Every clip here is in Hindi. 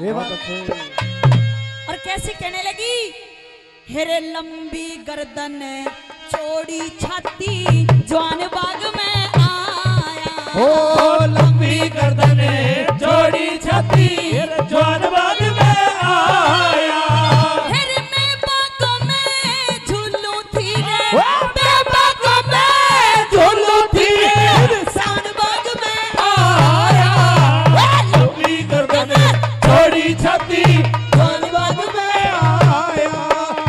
ये बात अच्छी। और कैसे कहने लगी, हेरे लंबी गर्दन चौड़ी छाती जवान बाग में आया। ओ लंबी गर्दन चौड़ी छाती जवान बाग में आया। हेरे मैं बागों में झूलू थी रे, मैं बागों में झूलू थी शान बाग में आया। लंबी गर्दन चौड़ी छाती जवान बाग में आया।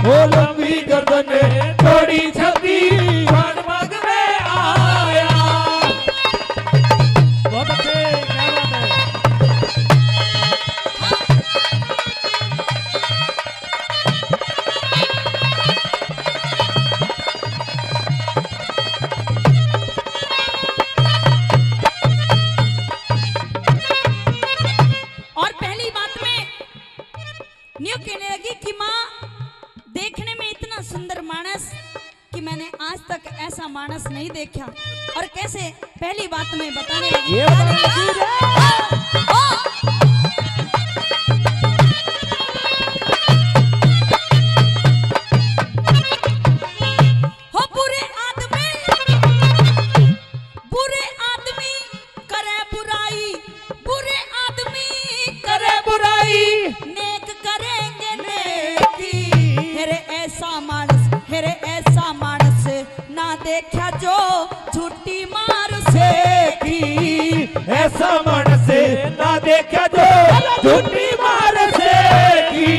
ओ लंबी गर्दन चौड़ी छाती जवान बाग में आया। बहुत अच्छे, क्या बात है। और पहली बात में न्यू कहने लगी कि माँ देखने में इतना सुंदर मानस कि मैंने आज तक ऐसा मानस नहीं देखा। और कैसे पहली बात में बताने लगी, ये बताने लगी हो बुरे आदमी करे बुराई, बुरे आदमी करे बुराई नेक करेंगे नेकी। हेरे ऐसा मानस ना देखा जो झूठी मार से की। ऐसा मानस ना देखा जो झूठी मार से की।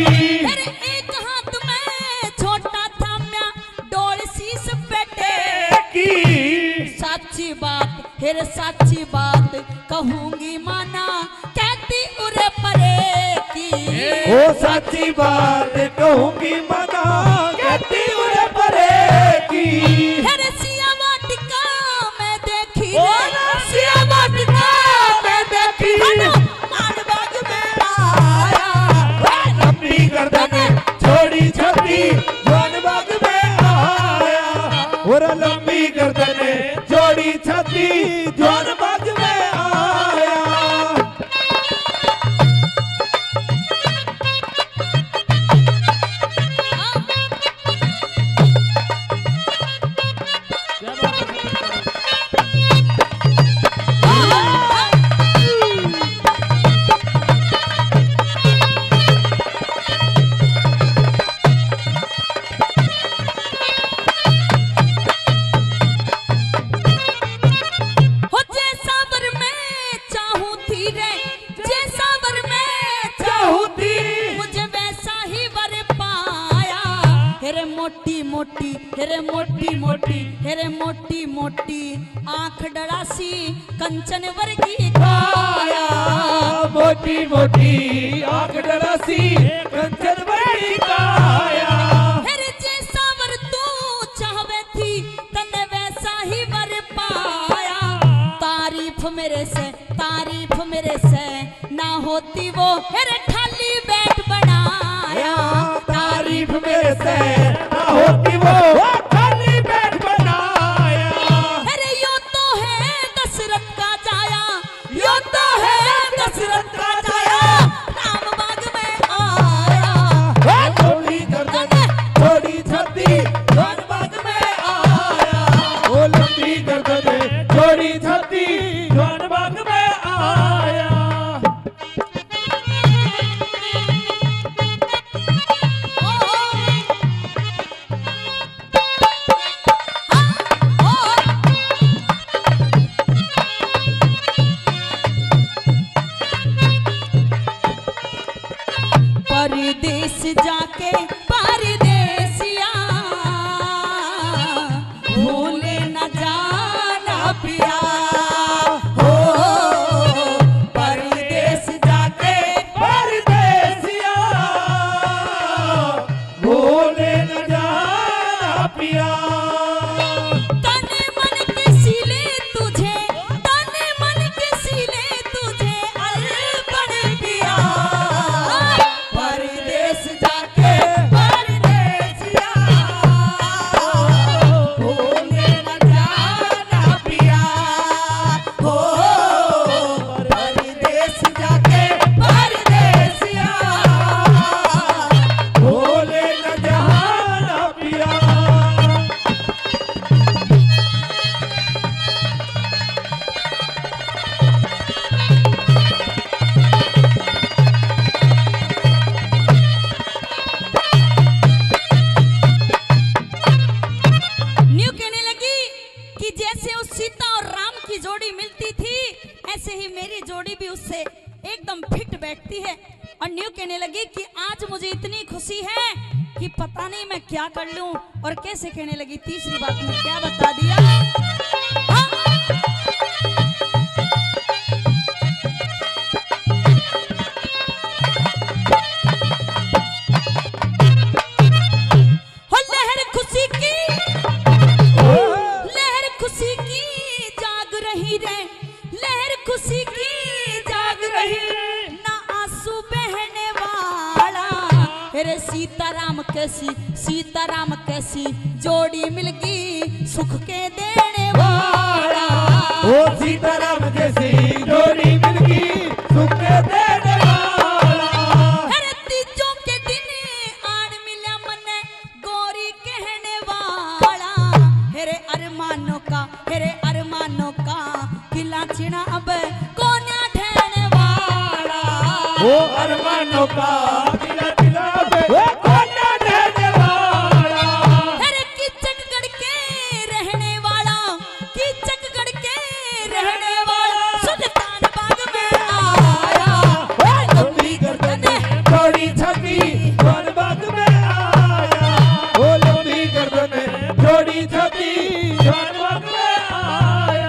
हेरे एक हाथ में छोटा थाम्या डोल शीश पेटे की। साची बात, हेरे साची बात कहूंगी माना कहती उरे परे की। ओ सच्ची बात कहूंगी मना कहती उड़े परे की। हेरे सिया वाटिका में देखी ओ रे, सिया वाटिका में देखी मान बाग में आया। लंबी गर्दन छोड़ी छाती जवान बाग में आया। और लंबी गर्दन छोड़ी छाती जवान बाग में आया। हो जैसा वर मैं चाहूं थी रे, जैसा वर मैं चाहूं थी मुझे वैसा ही वर पाया। हेरे मोटी मोटी, हेरे मोटी मोटी, हेरे मोटी मोटी आंख डरासी कंचन वर्गी काया। मोटी मोटी आंख डरासी कंचन बड़ी काया। हेरे जैसा वर तू चाहवे थी तने वैसा ही वर पाया। तारीफ मेरे से ना होती वो हेरे ठाली बैठ बनाया। तारीफ मेरे से ना होती वो खाली बैठ बनाया। अरे यो तो है दशरथ का जाया, यो तो है दशरथ का जाया। राम बाग में आया। छोटी गर्दन छोड़ी छाती जवान बाग में आया। ओ लंबी गर्दन छोड़ी छाती जवान बाग में आया। परदेश जाके परदेसिया भूले न जाना पिया। हो परदेश जाके परदेसिया भूले न जाना पिया। तने मन के सिले तुझे, तने मन के सिले तुझे अर्पण किया। परदेश जाके जोड़ी भी उससे एकदम फिट बैठती है। और न्यू कहने लगी कि आज मुझे इतनी खुशी है कि पता नहीं मैं क्या कर लूं। और कैसे कहने लगी, तीसरी बात में क्या बता दिया। हाँ? सीताराम कैसी जोड़ी मिल गई सुख के देने वाला। ओ सीताराम कैसी जोड़ी मिल गई सुख के देने वाला। अरे तीजों के दिन आन मिला मन गौरी कहने वाला। हेरे अरमानों का किला चिना अब कोन्या ढहने वाला। ओ अरमानों का किला चिना अब कोन्या ढहने वाला। अरे कीचकगढ़ के रहने वाला, कीचकगढ़ के रहने वाला सुल्तान बाग में आया। लंबी गर्दन थोड़ी छपी सुल्तान बाग में आया। ओ लंबी गर्दन थोड़ी छपी सुल्तान बाग में आया।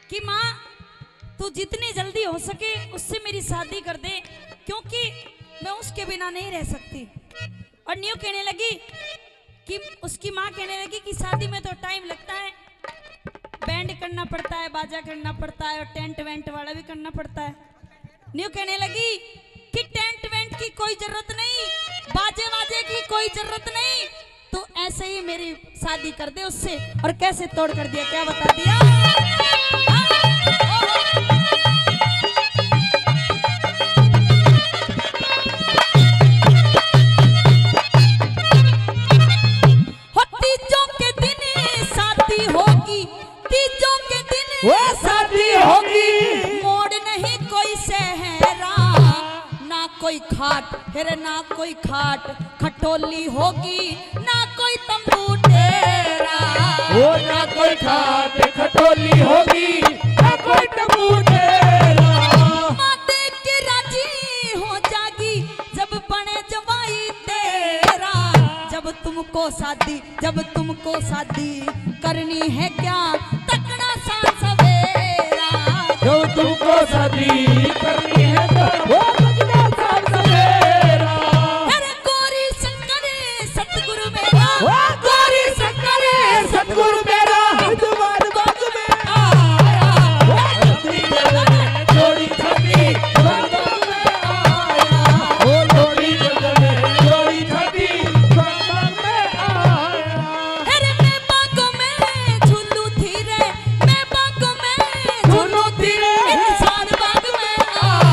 कि माँ तू जितनी जल्दी हो सके उससे मेरी शादी कर दे, क्योंकि मैं उसके बिना नहीं रह सकती। और न्यू कहने लगी कि उसकी माँ कहने लगी कि शादी में तो टाइम लगता है, बैंड करना पड़ता है, बाजा करना पड़ता है और टेंट वेंट वाला भी करना पड़ता है। न्यू कहने लगी कि टेंट वेंट की कोई जरूरत नहीं, बाजे वाजे की कोई जरूरत नहीं, तो ऐसे ही मेरी शादी कर दे उससे। और कैसे तोड़ कर दिया, क्या बता दिया। तीजों के दिन शादी होगी, तीजों के दिन वो शादी होगी। मोड़ नहीं कोई सहरा, ना कोई खाट, फिर ना कोई खाट खटोली होगी, ना कोई तंबू डेरा। वो ना कोई खाट खटोली होगी, ना कोई तंबू डेरा। माँ देख के राजी हो जागी जब बने जवाई तेरा। जब तुमको शादी करनी है क्या तकड़ा सा सवेरा। जब तुमको शादी करनी है तो वो तकड़ा सा सवेरा। अरे गौरी शंकर सतगुरु मेरा, वो गौरी शंकर सतगुरु मेरा जुबान बाग में आया। वो लंबी गर्दन जोड़ी छपी जुबान बाग में आया। वो लंबी गर्दन जोड़ी छपी जुबान बाग में आया। अरे मैं बागों में झूलू थी रे, मैं बागों में झूलू थी रे, इंसान बाग में आया।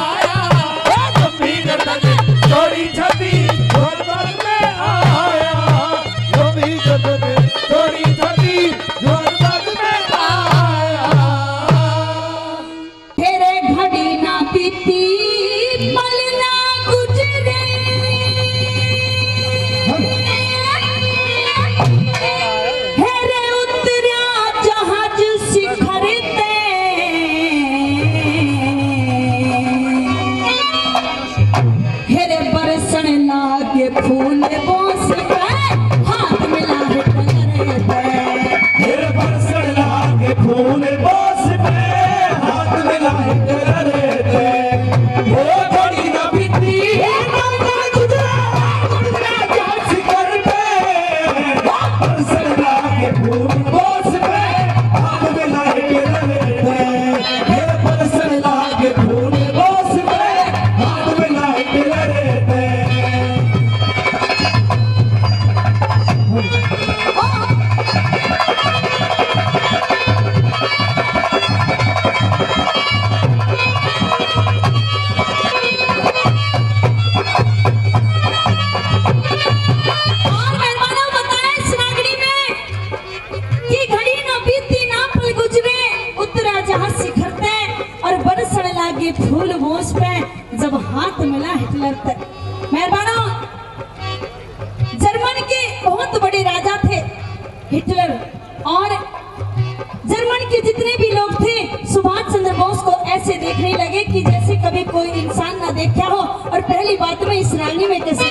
फूल बोस पे जब हाथ मिला हिटलर तक। मेहरबानो, जर्मन के बहुत बड़े राजा थे हिटलर, और जर्मन के जितने भी लोग थे सुभाष चंद्र बोस को ऐसे देखने लगे कि जैसे कभी कोई इंसान ना देखा हो। और पहली बात में इस रानी में कैसे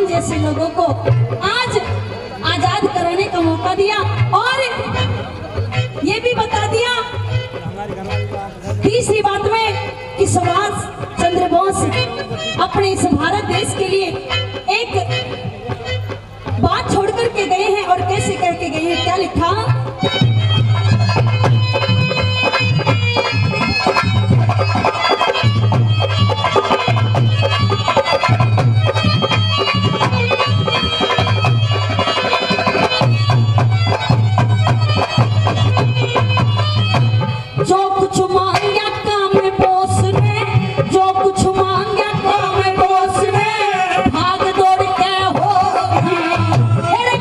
जैसे लोगों को आज आजाद कराने का मौका दिया और ये भी बता दिया तीसरी बात में कि सुभाष चंद्र बोस अपने इस भारत देश के लिए एक बात छोड़ करके गए हैं और कैसे करके गए हैं, क्या लिखा।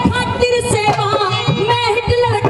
खातिर सेवा मैं हिटलर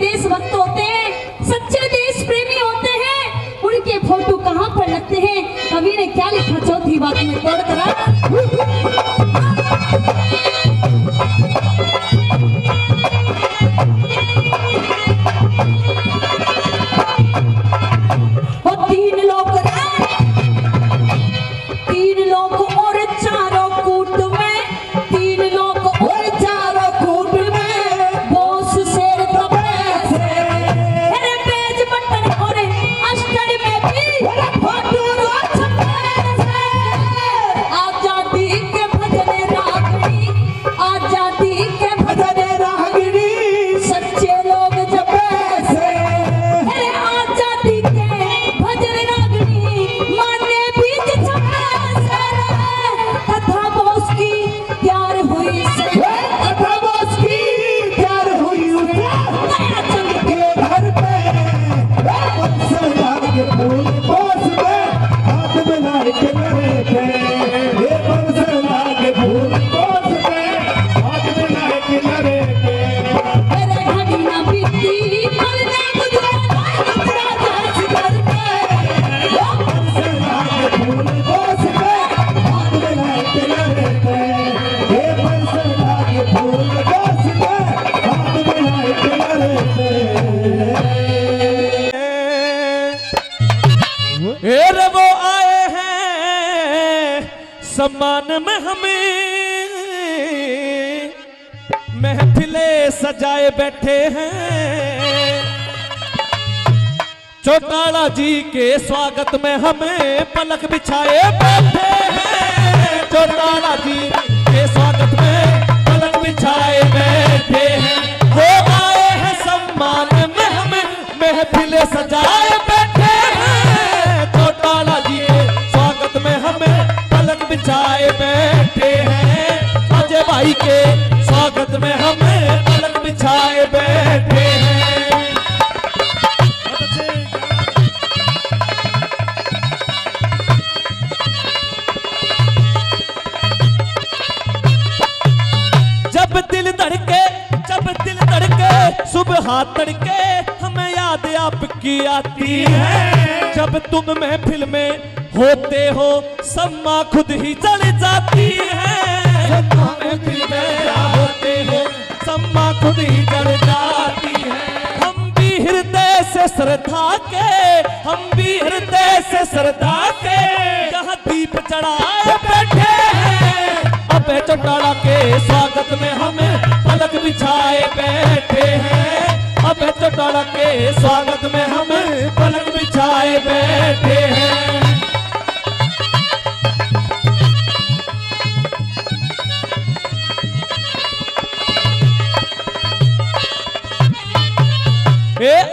देशभक्त होते हैं, सच्चे देश प्रेमी होते हैं, उनके फोटो कहाँ पर लगते हैं? कवि ने क्या लिखा चौथी बात में तोड़ करा। वो आए हैं सम्मान में हमें, महफिले सजाए बैठे हैं। चौटाला जी के स्वागत में हमें पलक बिछाए बैठे हैं। चौटाला जी के स्वागत में पलक बिछाए बैठे हैं। वो आए हैं सम्मान में हमें महफिले सजाए बैठे हैं। चौटाला जी के स्वागत में हमें पलक बिछाए बैठे हैं। अजय भाई के स्वागत में हमें पलक बिछाए बैठे हैं। जब दिल धड़के सुबह तड़के हमें याद आपकी आती है। जब तुम महफिल में होते हो सम्मा खुद ही चढ़ जाती है। महफिल में होते हो सम्मा खुद ही चढ़ जाती है। हम भी हृदय से श्रद्धा के, हम भी हृदय से श्रद्धा के यहाँ दीप चढ़ाए बैठे हैं। अब चौटाला के स्वागत में हमें पलक बिछाए बैठे हैं। अब चौटाला के स्वागत में हमें पलक बिछाए बैठे हैं।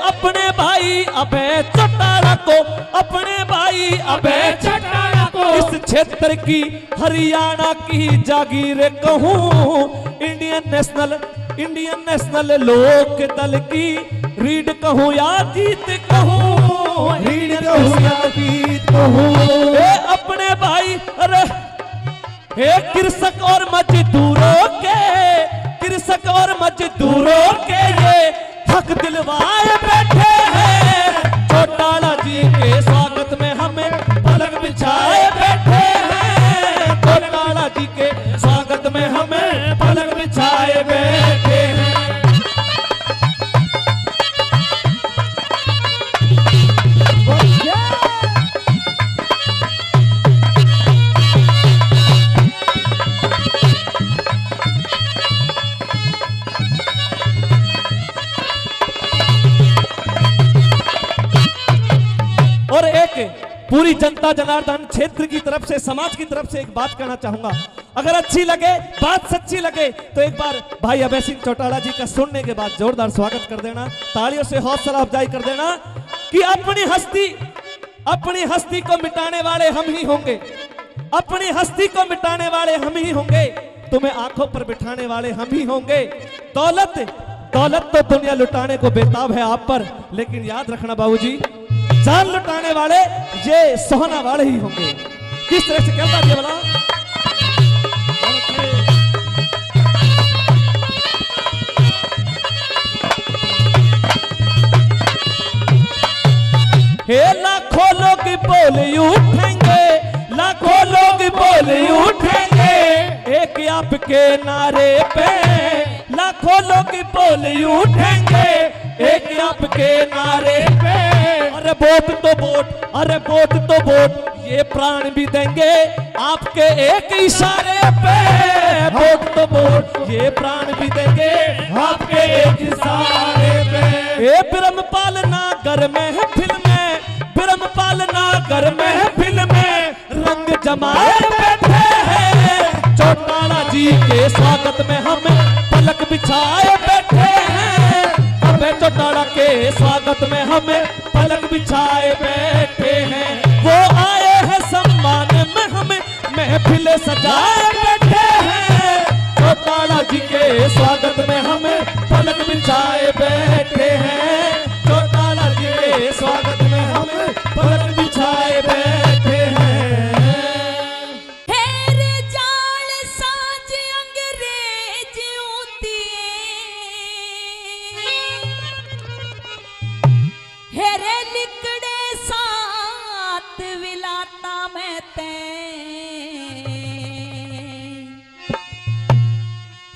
अपने भाई अभय चौटाला को, अपने भाई अभय चौटाला को इस क्षेत्र की हरियाणा की जागीर कहूँ। इंडियन नेशनल लोक दल की रीड कहूँ या जीत कहूँ, रीड कहूँ या जीत कहूँ। अपने भाई अरे कृषक और मजदूरों के, कृषक और मजदूरों के ये हक दिलवाए बैठे हैं। चौटाला जी के स्वागत में हमें पलक बिछाए बैठे हैं। चौटाला जी के स्वागत में हमें पलक बिछाए बैठे हैं। और एक पूरी जनता जनार्दन क्षेत्र की तरफ से, समाज की तरफ से एक बात कहना चाहूंगा। अगर अच्छी लगे, बात सच्ची लगे तो एक बार भाई अभय सिंह चौटाला जी का सुनने के बाद जोरदार स्वागत कर देना, तालियों से हौसला अफजाई कर देना कि अपनी हस्ती को मिटाने वाले हम ही होंगे। अपनी हस्ती को मिटाने वाले हम ही होंगे। तुम्हें आंखों पर बिठाने वाले हम ही होंगे। दौलत तो दुनिया लुटाने को बेताब है आप पर, लेकिन याद रखना बाबूजी, जान लुटाने वाले ये सोहना वाले ही होंगे। किस तरह से कहता है बोला? हे लाखों लोग बोल उठेंगे, लाखों लोग बोल उठेंगे एक आपके नारे पे, लाखों लोग बोल उठेंगे एक आपके नारे पे। अरे वोट तो वोट, अरे वोट तो वोट, ये प्राण भी देंगे आपके एक इशारे पे। वोट तो वोट, ये प्राण भी देंगे आपके एक इशारे पे। ये ब्रह्मपाल नागर महफिल में, ब्रह्मपाल नागर महफिल में रंग जमाए बैठे हैं। चौटाला जी के स्वागत में हम पलक बिछाए बैठे हैं। अबे चौटाला के स्वागत में हम पलक बिछाए बैठे हैं। वो आए हैं सम्मान में हमें महफिल सजाए बैठे हैं। चौटाला जी के स्वागत में हम पलक बिछाए बैठे हैं। चौटाला जी के स्वागत में हम पलक बिछाए बैठे हैं। हेरे जाल साज अंग्रेज उतिए, हेरे लिकड़े साथ विलाता में ते,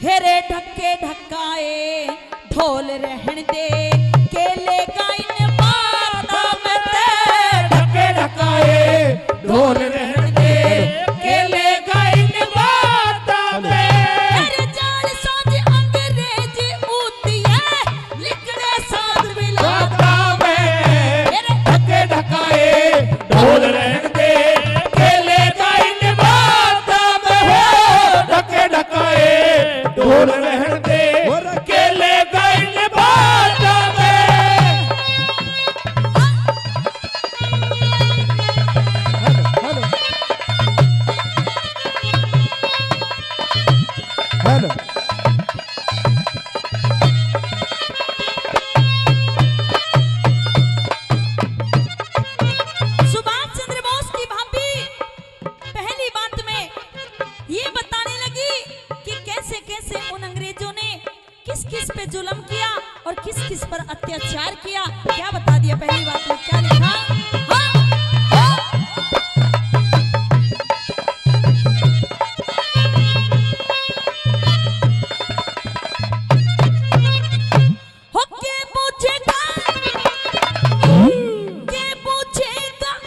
हेरे ढक्के ढकाए ढोल रहन दे केले गाइन बाता में ते। ढके ढकाए ढोल रहन दे केले गाइन बाता में। हेरे जाल साज अंग्रेज उतिए, लिकड़े साथ विलाता में। ढके ढकाए ढोल रहन दे केले गाइन बाता में। ढके ढकाए ढोल रहन दे केले गाइन बाता में। हेलो सुभाष चंद्र बोस की भाभी पहली बात में ये बताने लगी कि कैसे कैसे उन अंग्रेजों ने किस किस पे जुल्म किया और किस किस पर अत्याचार किया। क्या बता दिया पहली बात में, क्या लिखा? हाँ, हाँ। हो के पूछेगा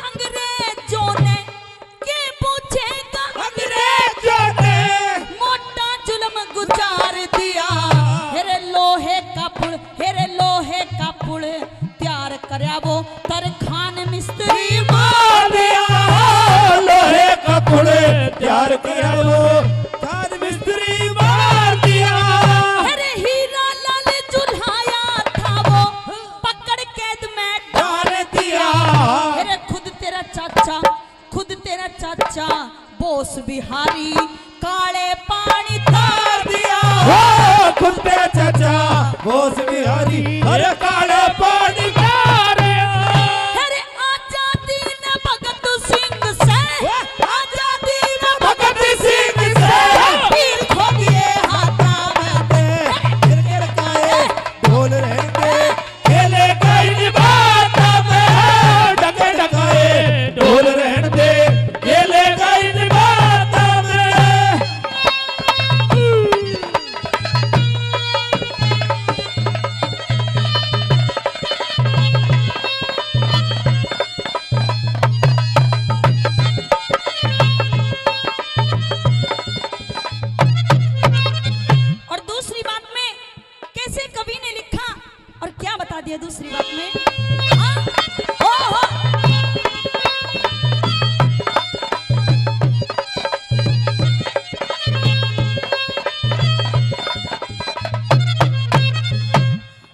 अंग्रेजों ने, के पूछेगा अंग्रेजों ने मोटा जुल्म गुजार दिया। हेरे लोहे का पुल, हेरे लोहे का पुल तैयार करया वो तरखान मिस्त्री मार दिया। लोहे का पुल तैयार किया वो तार मिस्त्री मार दिया। हेरे हीरा लाल जुल्हाया था वो पकड़ कैद में डाल दिया। हेरे खुद तेरा चाचा बोस बिहारी काले पानी तार दिया। हो खुद पे चाचा बोस बिहारी अरे काला पानी का रे। हेरे आजादी न भगत सिंह से, आजादी न भगत सिंह से पीर खो दिए हाथा में ते। गिर काए ढोल रहते केले गाइन बाता में। ढके ढकाए ढोल रहते केले गाइन बाता में। और दूसरी बात में कैसे कवि ने लिखा और क्या बता दिया दूसरी बात में। हाँ, हो।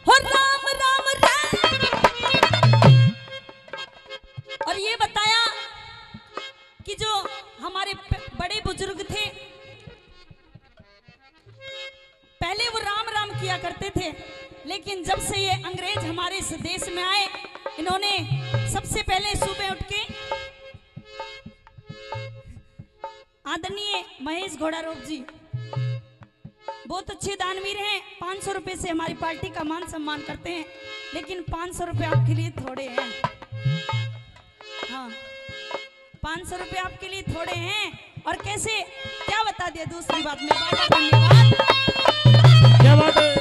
हो राम राम राम। और ये बताया कि जो हमारे बड़े बुजुर्ग थे पहले वो राम राम किया करते थे, लेकिन जब से ये अंग्रेज हमारे इस देश में आए, इन्होंने सबसे पहले सुबह उठ के आदरणीय महेश घोड़ारोप जी बहुत अच्छे दानवीर हैं, 500 रुपए से हमारी पार्टी का मान सम्मान करते हैं, लेकिन 500 रुपए आपके लिए थोड़े हैं। हाँ 500 रुपये आपके लिए थोड़े हैं। और कैसे क्या बता दिया दूसरी बात में। बाबा धन्यवाद। क्या बात है।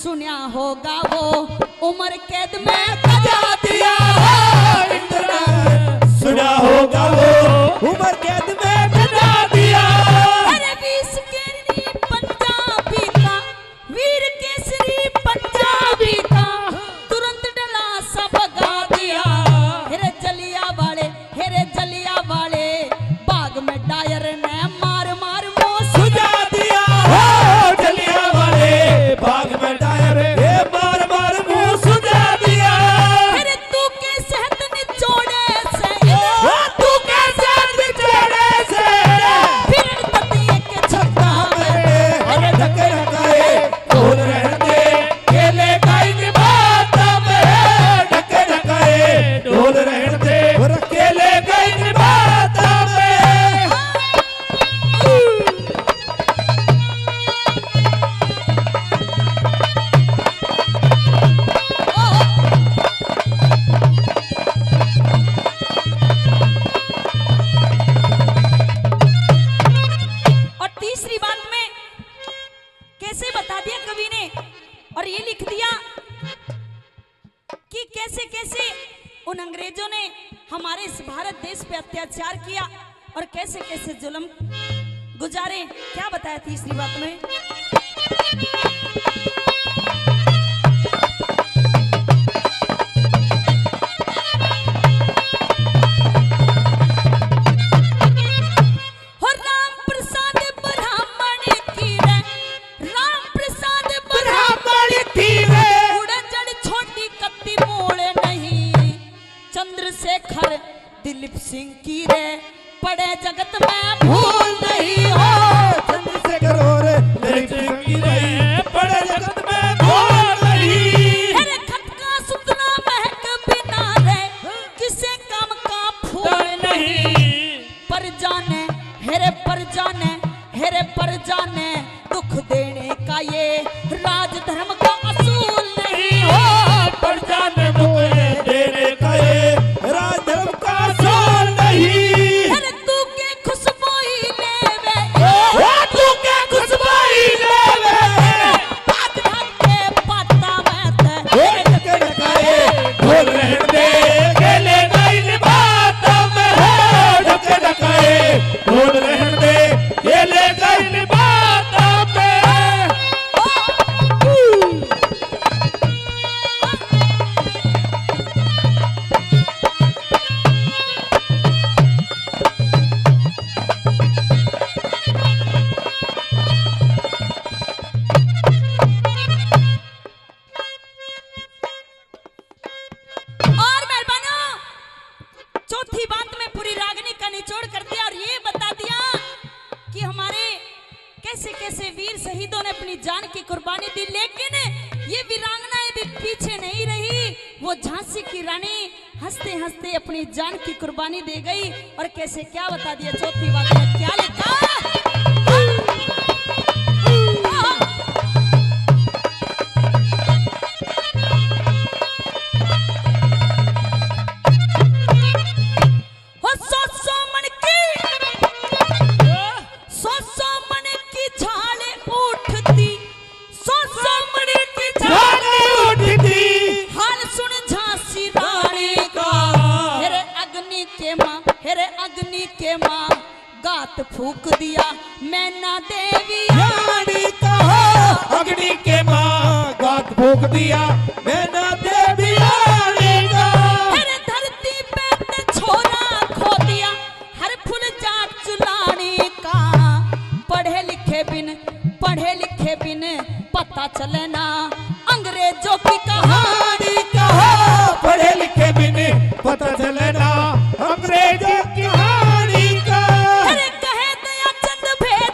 सुना होगा वो उम्र कैद में सजा दिया इंद्रनाथ, सुना होगा वो उम्र कैद में सजा दिया। अरे बीस केसरी पंजाबी का, वीर केसरी पंजाबी का, तुरंत डला सब गा दिया। हेरे जलिया वाले बाग में डायर ने मार मार वो सुझा दिया। जलिया वाले बाग में डायर मार मार मुंह सुझा दिया। अरे तू के सेहत निचोड़े से, तू कैसे बिछड़े से फिर ततिये के छक्का मेरे अरे ढके ढकाए ढोल रहते केले का इन बात में, ढके ढकाए ढोल रहते केले का इन बात में। और तीसरी बात में कैसे बता दिया कवि ने, और ये लिख दिया कि कैसे कैसे उन अंग्रेजों ने हमारे इस भारत देश पे अत्याचार किया और कैसे कैसे जुल्म गुजारे। क्या बताया तीसरी बात में। हो राम प्रसाद ब्राह्मण की रे, राम प्रसाद ब्राह्मण की रे, उड़न जड़ छोटी कत्ती मोड़ नहीं, चंद्रशेखर दिलीप सिंह की रे, पड़े जगत में भूल नहीं हो। चंद्रशेखर और दिलीप सिंह की रे, बड़े जगत में भूल नहीं। हेरे खत का सुतना महक बिना रे, किसे काम का फूल नहीं। पर जाने हेरे पर जाने दुख देने का ये राज धर्म का असूल नहीं हो। पर जाने मुझे देने का ये राज धर्म का असूल नहीं। हेरे तू के खुशबोई लेवे, तू क्या खुशबुई लेवे, हाथ ढक के पाता में ते, ढके ढकाए ढोल रहते केले का इन बात में, ढके ढकाए ढोल रहते केले का इन बात में। और मेहरबानों चौथी बात में पूरी रागनी का निचोड़ कर दिया और ये बता दिया कि हमारे कैसे कैसे वीर शहीदों ने अपनी जान की कुर्बानी दी। लेकिन ये वीरांगनाएं भी पीछे नहीं रही, वो झांसी की रानी हंसते हंसते अपनी जान की कुर्बानी दे गई। और कैसे क्या बता दिया चौथी बात में क्या लिखा। सौ मन की झाड़ उठती, सौ मन की झाड़ी उठती, हाल सुन झांसी रानी का। हेरे अग्नि के माँ गात फूक दिया मैना देवी रानी का अग्नि के माँ गात फूक दिया मैना देवी रानी का। हेरे धरती पे ते छोरा खो दिया हर फूल जाट चुलानी का। पढ़े लिखे बिन पता चले ना अंग्रेजों की कहानी का। पढ़े लिखे बिन पता चले ना अंग्रेजों की कहानी का। अरे कहे दया चंद भेद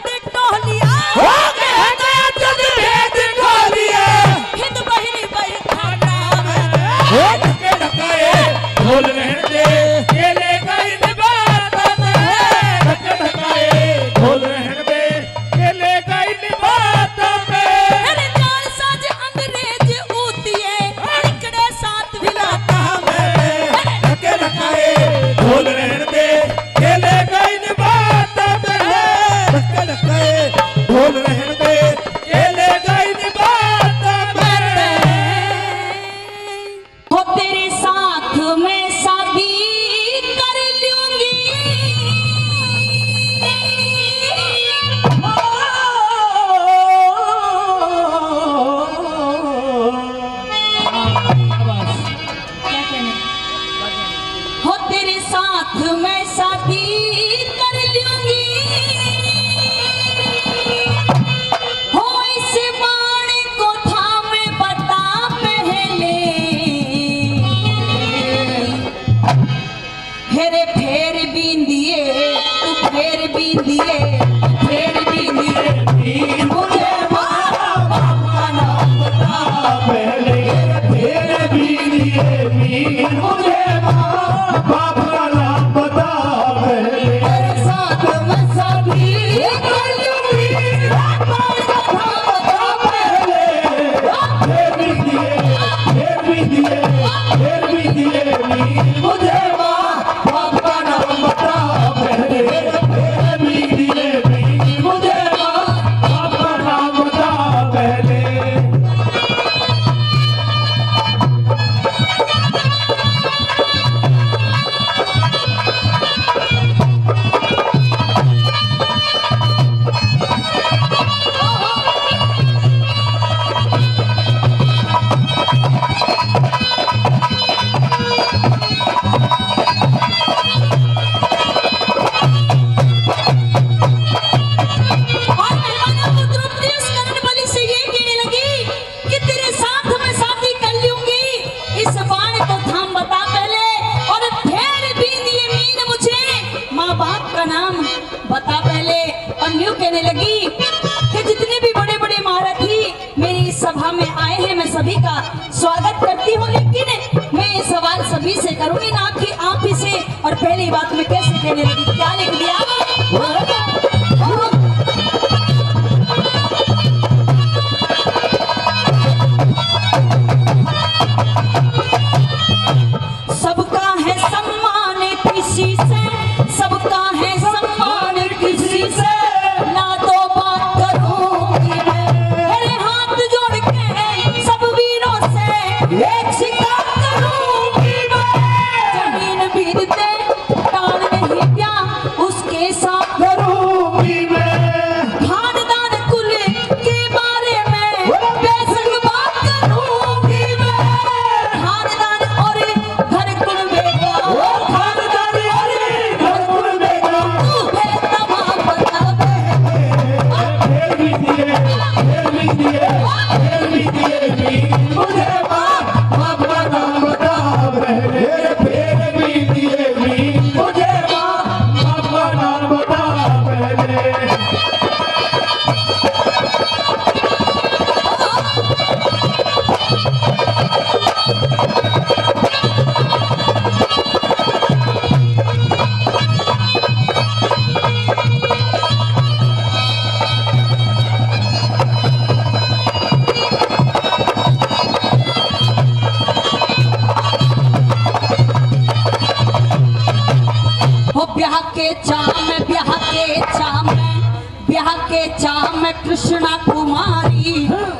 फिर भी दिए, फिर भी दिए मुझे माँ बाप का नाम बता पहले फिर भी दिए मीर मुझे माँ बाप का नाम बता पहले तेरे साथ मैं सभी कर लूंगी बाप का नाम बता पहले फिर भी दिए मीर मुझे माँ बाप का नाम बता पहले फिर भी दिए मीर मुझे माँ बाप का नाम बता पहले और मेहमानों को द्रौपदी उस कर्णबलि से ये कहने लगी कि तेरे साथ मैं शादी कर लूंगी, इस बाण को थाम बता पहले और फिर भी दिए मीन मुझे माँ बाप का नाम बता पहले। और यूं कहने लगी कि जितने भी बड़े बड़े महारथी मेरी इस सभा में आए हैं मैं सभी का स्वागत करती हूँ, लेकिन मैं ये सवाल सभी से करूंगी ना कि आप ही से। और पहली बात मैं कैसे कहने लगी, क्या लिख दिया सबका है सम्मान किसी से, सबका है सम्मान किसी से, ना तो बात करूंगी मैं मेरे हाथ जोड़ के सब वीरों से एक शिकार करूंगी मैं। जमीन बीतते टाल नहीं क्या उसके साथ करूंगी मैं खानदान कुल के बारे में बेशक बात करूंगी मैं। खानदान और घर कुल बेगा खानदानी अरे घरकुल बेगा तू बेतमाम बता फिर भी दिए मीर मुझे माँ बाप का नाम बता पहले फिर भी दिए मीर मुझे माँ बाप का नाम बता पहले हो ब्याह के चाम में, ब्याह के चाम में, ब्याह के चाम में कृष्णा कुमारी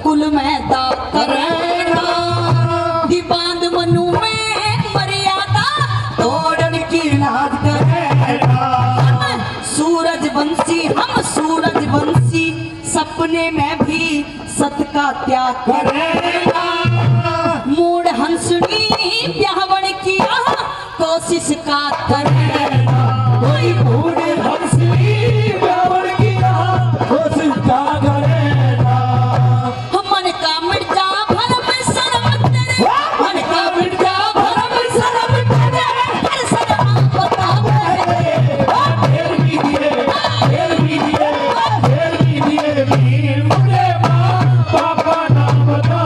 कुल में दा करेगा दीवान मनु में मर्यादा तोड़न की नाद करेगा। हम सूरज वंशी सपने में भी सत का त्याग करेगा। मूड हंसनी ब्याहवन किया कोशिश का करेगा। कोई बूढ़े हंसी ब्यावर की कोशिश का करेगा मन का मिर्जा भरम शर्म तेरे, मन का मिर्जा भरम शर्म तेरे, हर शर्म बता पहले फिर भी दिए मीर मुझे माँ बाप का नाम बता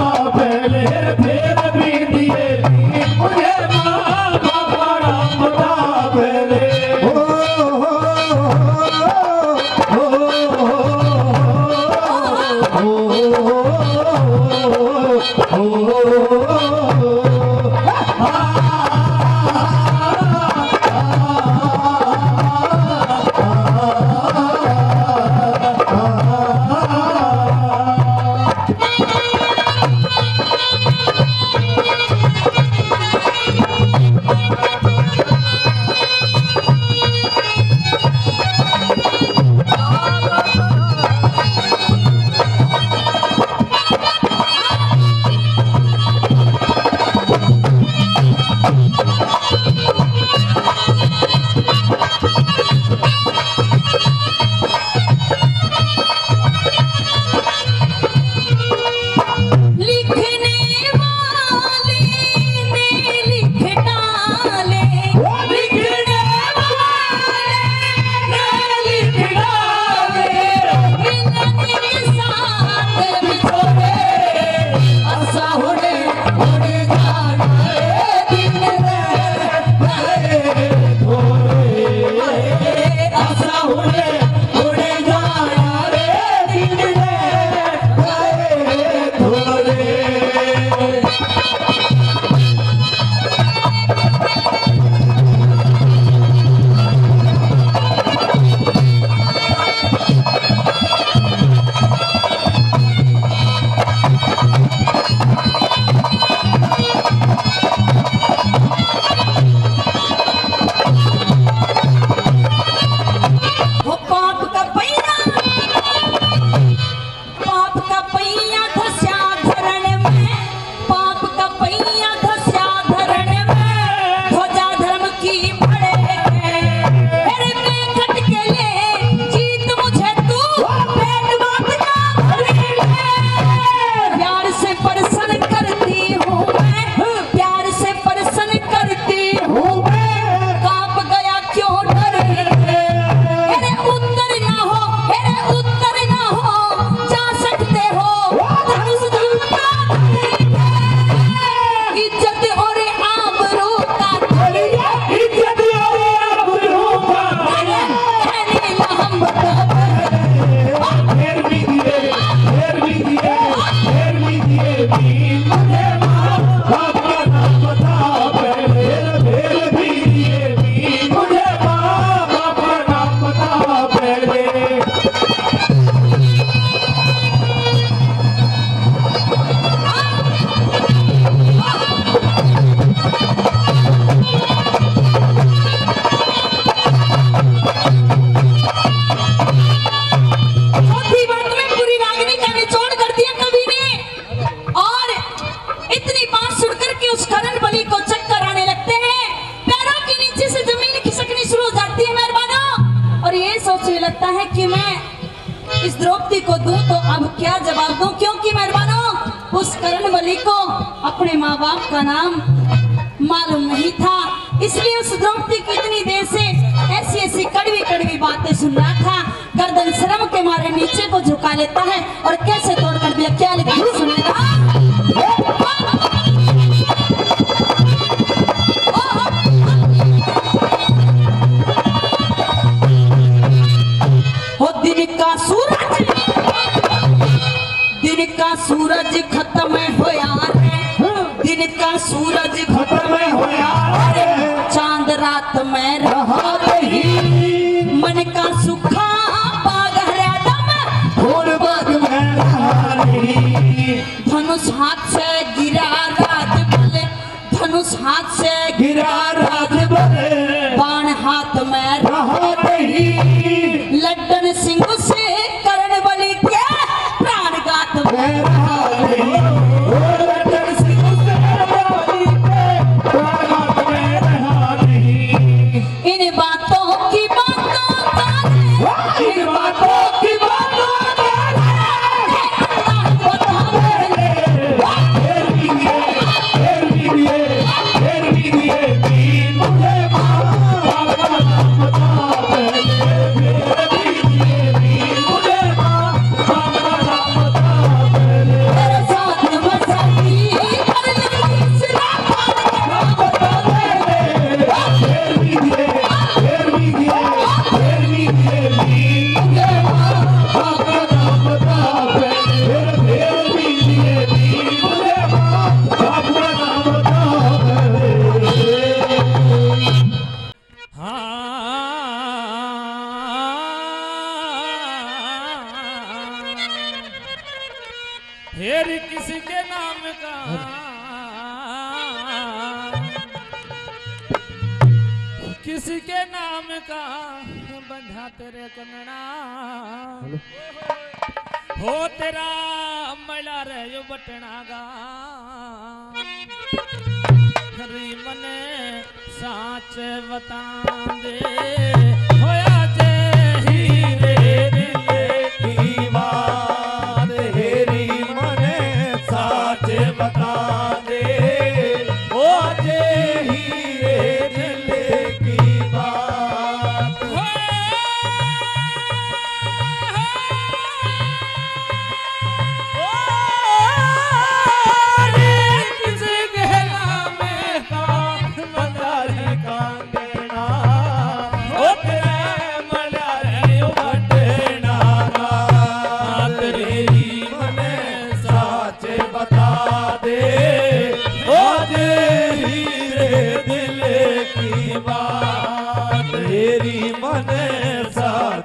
आशा उड़े उड़े जाया रे दिन रे गए थोड़े वो पाप का पहिया धस्या धरण में, पाप का पहिया धस्या धरण में, ध्वजा धर्म की बड़े मेरे में खट के ले जीत मुझे तू पेट बात ना भरे प्यार से प्रसन्न करती हूँ मैं, प्यार से प्रसन्न करती हूँ मैं, कांप गया क्यों डर मेरे उत्तर ना हो, मेरे उत्तर ना हो, जा सकते हो धनुष धनुषा इज्जत और आबरू का इज्जत और आबरू का कहने ला हम बता फेर भी दिए बीन मुझे माँ बाप का नाम बता पहले फेर भी दिए बीन मुझे माँ बाप का नाम बता पहले चौथी बात में पूरी रागिनी का निचोड़ कर दिया कवि ने और इतनी बात सुनकर के उस करण बलि को चक्कर आने लगते हैं, पैरों के नीचे से जमीन खिसकनी शुरू हो जाती है मेहरबानों, और ये सोचने लगता है कि मैं इस द्रौपदी को दूं तो अब क्या जवाब दूं, क्योंकि मेहरबानों उस करण बलि को अपने माँ बाप का नाम मालूम नहीं था, इसलिए उस द्रौपदी की इतनी देर से ऐसी ऐसी कड़वी कड़वी बातें सुन रहा था, गर्दन शर्म के मारे नीचे को झुका लेता है और कैसे तोड़ कर दिया, क्या लिखा सुनेगा हो दिन का सूरज खत्म होया रे, दिन का सूरज खत्म होया रे चांद रात में रहा रही मन का सुखा बाग हरा दम फूल बाग में रहा रही धनुष हाथ से गिरा राज बले, धनुष हाथ से गिरा राज बने बाण हाथ में रहा रही लड्डन सिंह से करण बलि के प्राण गात मैं रहा रही ओ लड्डन सिंह से बलि के प्राण में रहा रही इन बातों की बातों का इन बातों की बातों बता फेर भी दिए बीन मुझे माँ बाप का नाम बता पहले फेर भी दिए बीन मुझे माँ बाप का नाम बता पहले तेरे साथ मस्ती कर लगी सिरा नाम बता पहले फेर भी दिए बीन मुझे माँ बाप का नाम बता पहले फेर भी दिए बीन मुझे माँ बाप का नाम बता पहले फिर किसी के नाम का किसी के नाम का बंधा तेरे कंगना हो तेरा मैला रे यो बटना गा हरी मने साच बता दे होया जे हीरे दिल की बात हेरी मने साच बता दे ओ जे हीरे दिल की बात किसी के नाम का मंदारी का देना ओ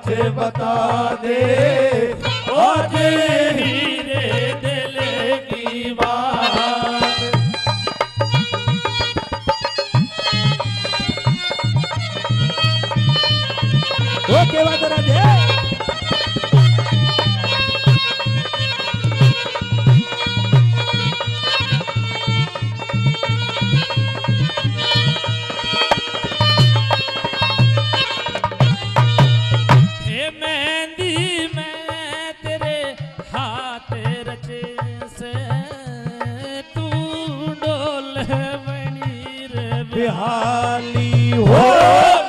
साच बता दे आज हीरे दिल की बात। ओके बात राधे। बिहाली हो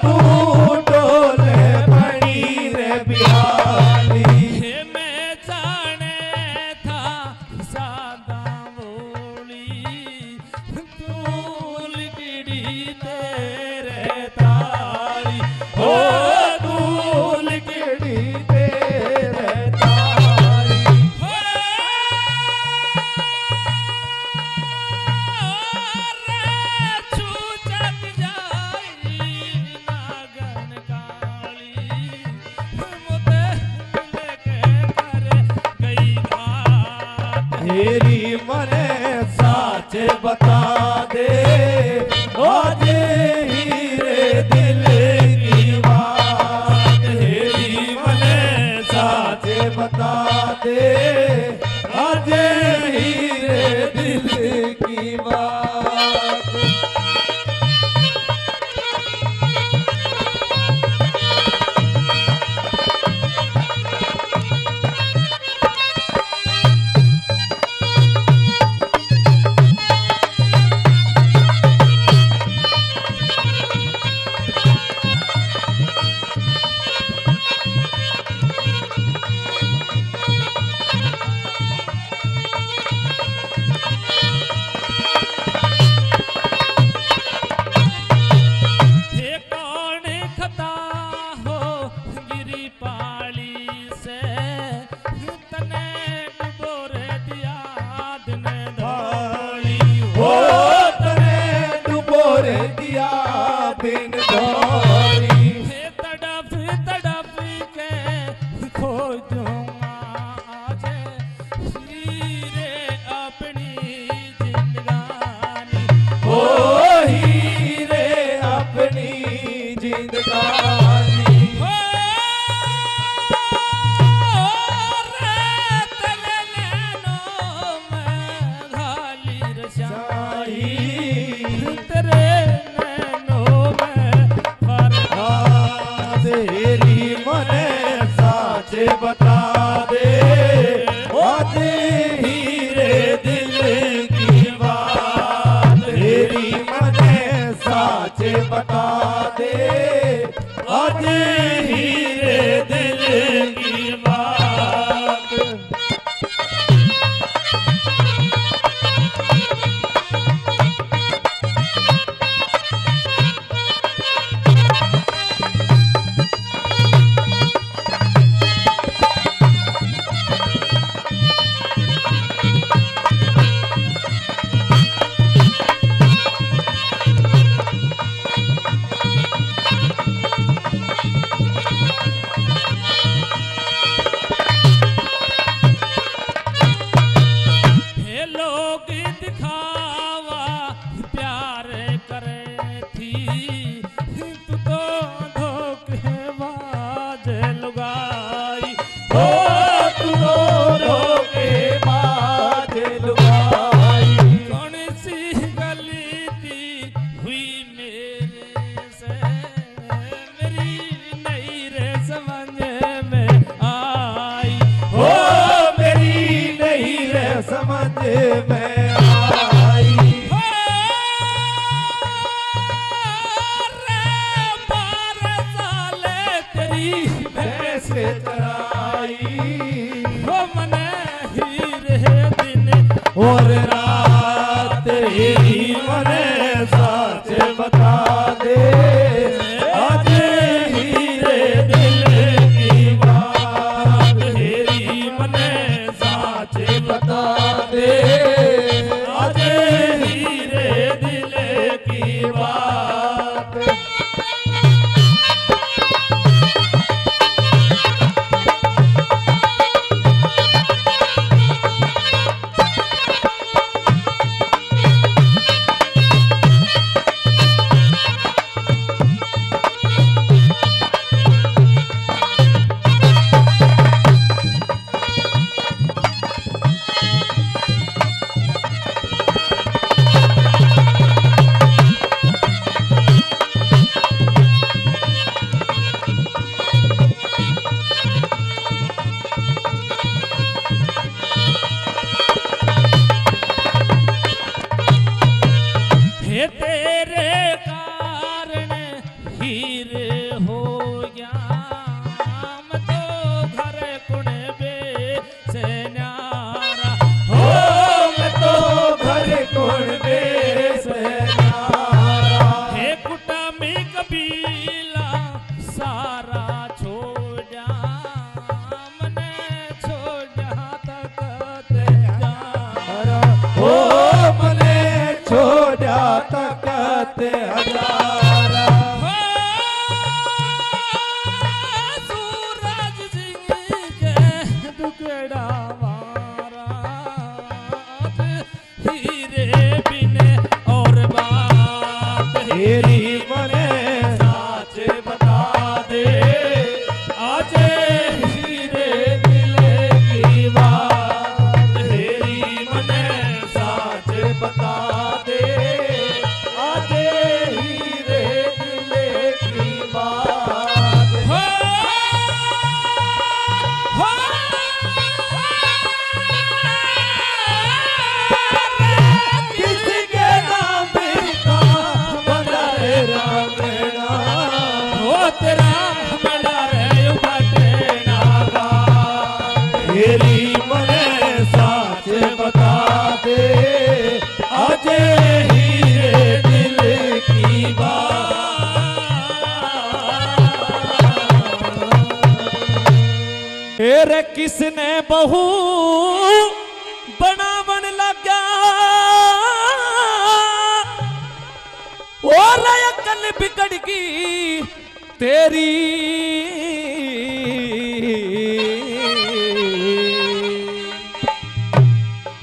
तू डोले बनी रे बिहाली। मैं जाने था सादा बोली तू लिगड़ी तेरे ताली हो तू लिगड़ी तेरे ताली। तेरी मने साच बता दे आज हीरे दिल की बात। तेरी मने साच बता दे आज हीरे दिल की बात। बिन धोरी तड़प तड़प के खोजूंगा आज हीरे अपनी जिंदगानी। ओ हीरे अपनी जिंदगानी। तेरी मने साच बता दे आज हीरे दिल की बात। तेरी मने साच बता दे आज हीरे दिल की बात। समझ में आई। भैंस चराई हो मने हीरे दिन और रात ही मने साच बता दे आज हीरे दिल की बात। तेरी मने साच बता दे आज हीरे दिल की बात। तेरे किसने बहू बनावन लगा और अकल बिगड़ गई तेरी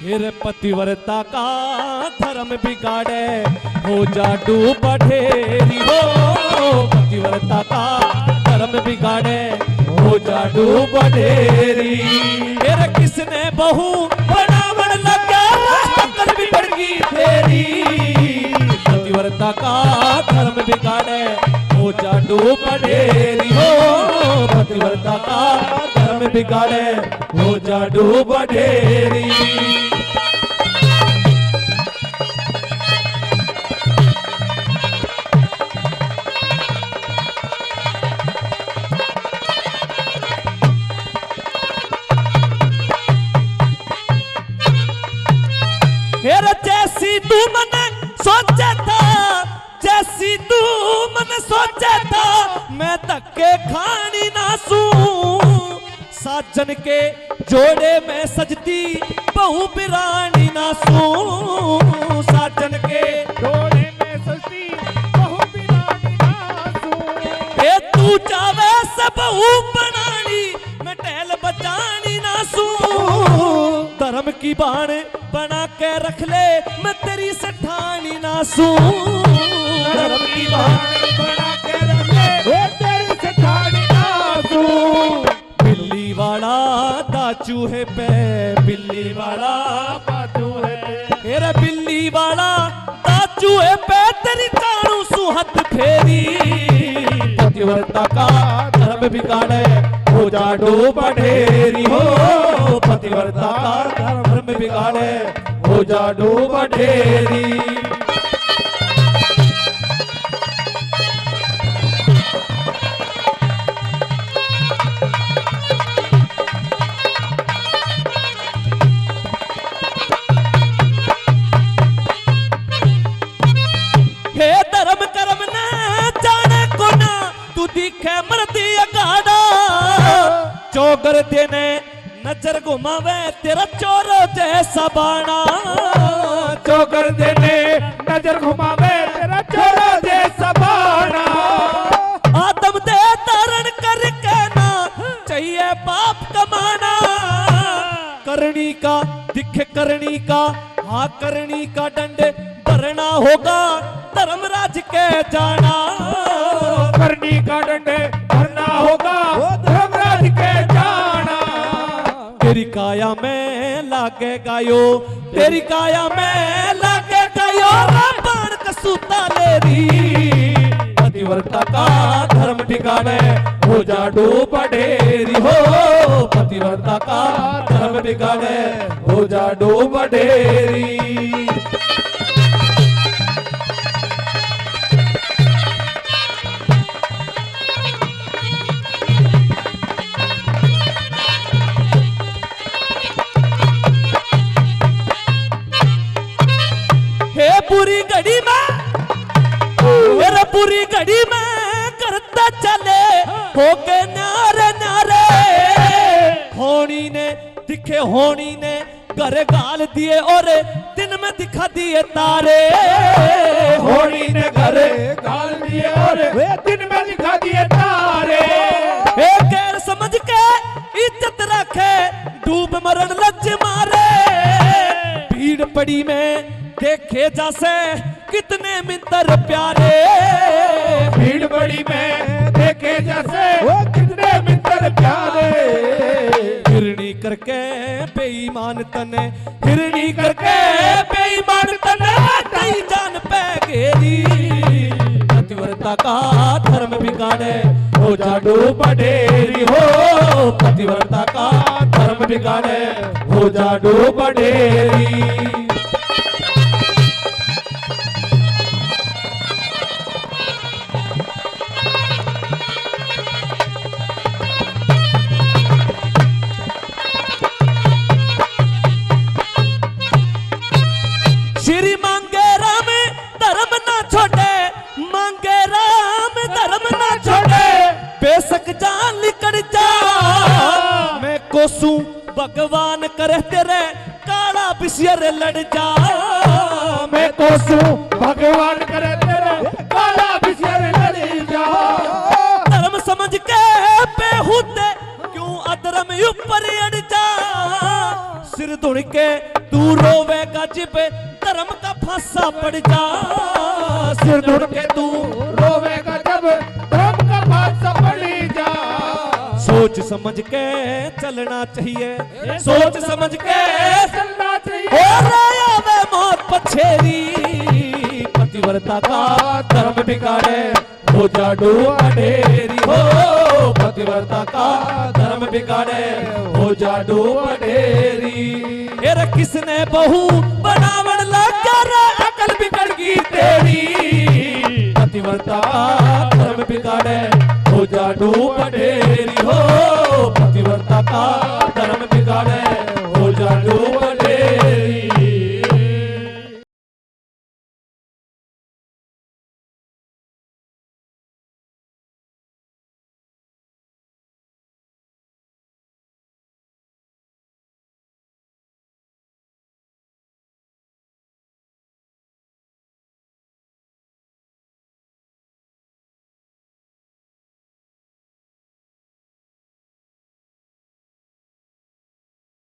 फिर पतिव्रता का धर्म बिगाड़े हो जा डूब ढेरी हो पतिव्रता का धर्म बिगाड़े हो जा डूब ढेरी फिर किसने बहू बनावन लगा अकल बिगड़ गई तेरी पतिव्रता का धर्म बिगाड़े हो जा डूब ढेरी हो पतिव्रता का धर्म बिगाड़े हो जा डूब ढेरी जैसी तू मन सोचा था जैसी तू मन सोचा था मैं धक्के खानी ना सू साजन के जोड़े में सजती बहु बिरानी ना सू साजन के जोड़े में सजती बहु बिरानी ना सू ए तू चावे से बहु बनानी मैं टहल बचानी ना सू धर्म की बाण बना के रख ले मैं तेरी सठानी ना सू धर्म की बाण बना के रख ले वो तेरी सठानी ना सू बिल्ली वाला दाचू है पे बिल्ली वाला बातू है तेरा बिल्ली वाला दाचू है पे तेरी कानू सू हाथ फेरी पतिव्रता का धर्म बिगाड़े हो जा डूब ढेरी हो पतिव्रता का धर्म बिगाड़े हो जा डूब ढेरी हे धर्म कर्म न जाने को ना तू दिखे मरती अगाड़ा चौगर देने नजर घुमावे तेरा चोर जैसा बाणा चौकर देने नजर घुमावे तेरा चोर जैसा बाणा आदम दे धारण करके ना चाहिए पाप कमाना करनी का दिखे करनी का हाँ करनी का दंड भरना होगा धर्मराज के जाना करनी का दंड भरना होगा धर्मराज के जाना तेरी काया में लागे गायो तेरी काया में लागे गायो बाण कसूता लेरी पतिव्रता का धर्म बिगाड़े हो जा डूब ढेरी हो पतिव्रता का धर्म बिगाड़े हो जा डूब ढेरी पूरी घड़ी में मेरा पूरी घड़ी में करता चले होके नारे नारे होनी ने दिखे होनी ने घर गाल दिए और दिन में दिखा दिए तारे होनी ने घर गाल दिए और वे दिन में दिखा दिए तारे गैर समझ के इज्जत रखे डूब मरण लज मारे भीड़ पड़ी में देखे जैसे कितने मित्र प्यारे भीड़ बड़ी में देखे जैसे वो कितने मित्र प्यारे हिरणी करके बेईमान तने हिरणी करके बेईमान तने कई जान पे घेरी पतिव्रता का धर्म बिगाड़े हो जा डूब ढेरी हो पतिव्रता का धर्म बिगाड़े हो जा डूब ढेरी श्री मांगे राम धर्म ना छोड़े मांगे राम धर्म ना छोड़े बेशक जान निकल जा कोसू भगवान करे तेरे काला बिसियर लड़ जा। मैं कोसू भगवान करे तेरे काला बिसियर लड़ जा। धर्म समझ के बेहुदे क्यों अधर्म ऊपर अड़ जा। सिर धुन के तू रोवेगा जिबे धर्म का फांसा पड़ जा। सिर धुन के तू रोवेगा जब धर्म का फांसा पड़ जा। सोच समझ के चलना चाहिए, सोच समझ के चलना चाहिए। हो रहा वे मौत पछेरी। पतिव्रता का धर्म बिगाड़े हो जा डूब ढेरी। हो पतिव्रता का धर्म बिगाड़े हो जा डूब ढेरी। अरे किसने बहू बनावण लगा रे अकल बिगड़ गई तेरी। पतिव्रता का धर्म बिगाड़े हो जा डूब ढेरी। हो पतिव्रता का